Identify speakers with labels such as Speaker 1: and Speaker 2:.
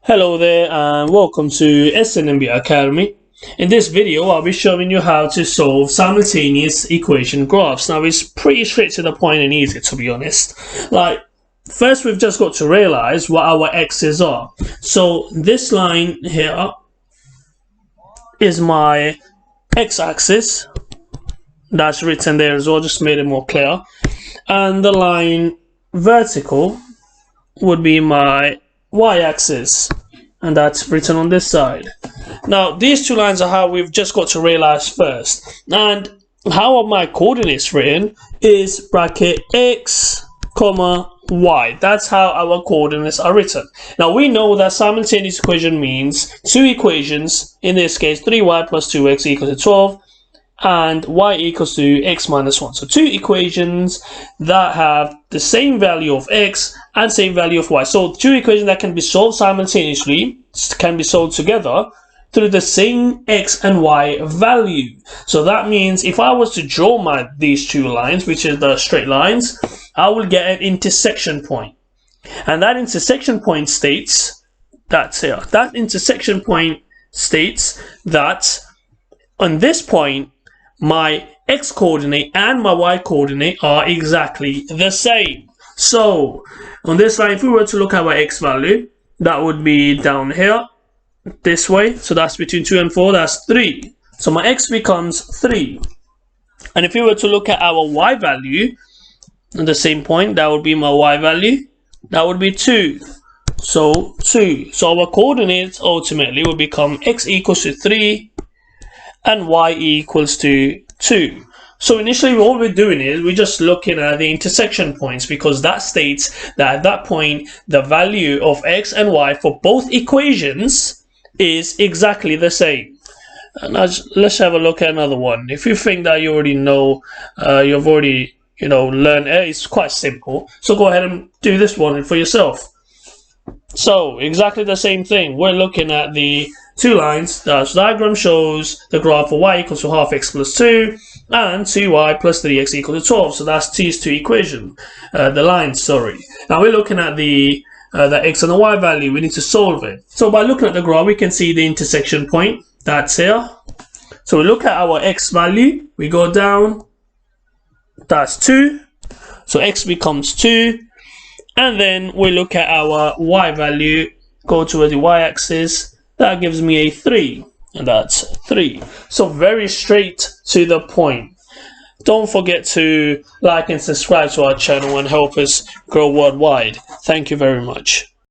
Speaker 1: Hello there and welcome to SNMB Academy. In this video I'll be showing you how to solve simultaneous equation graphs. Now it's pretty straight to the point and easy, to be honest. First we've just got to realize what our x's are. So this line here is my x-axis. That's written there as well, just made it more clear. And the line vertical would be my y-axis, and that's written on this side. Now these two lines are how we've just got to realize first. And how are my coordinates written is bracket x comma y. That's how our coordinates are written. Now we know that simultaneous equation means two equations, in this case 3y plus 2x equals to 12 and y equals to x minus 1. So two equations that have the same value of x and same value of y. So two equations that can be solved simultaneously, can be solved together through the same x and y value. So that means if I was to draw these two lines, which is the straight lines, I will get an intersection point. And that intersection point states, that's here, that intersection point states that on this point, my x coordinate and my y coordinate are exactly the same. So on this line, if we were to look at our x value, that would be down here this way. So that's between 2 and 4, that's 3. So my x becomes 3. And if we were to look at our y value at the same point, that would be my y value, that would be 2. So 2. So our coordinates ultimately will become x equals to 3 and y equals to 2. So initially what we're doing is we're just looking at the intersection points, because that states that at that point the value of x and y for both equations is exactly the same. And let's have a look at another one. If you think that you already know, you've already learned it, it's quite simple. So go ahead and do this one for yourself. So exactly the same thing. We're looking at the two lines. The diagram shows the graph for y equals to half x plus 2 and 2y plus 3x equals to 12. So that's these two equations, the lines, sorry. Now we're looking at the x and the y value. We need to solve it. So by looking at the graph, we can see the intersection point. That's here. So we look at our x value. We go down. That's 2. So x becomes 2. And then we look at our y value. Go to the y-axis. That gives me a 3, and that's 3. So very straight to the point. Don't forget to like and subscribe to our channel and help us grow worldwide. Thank you very much.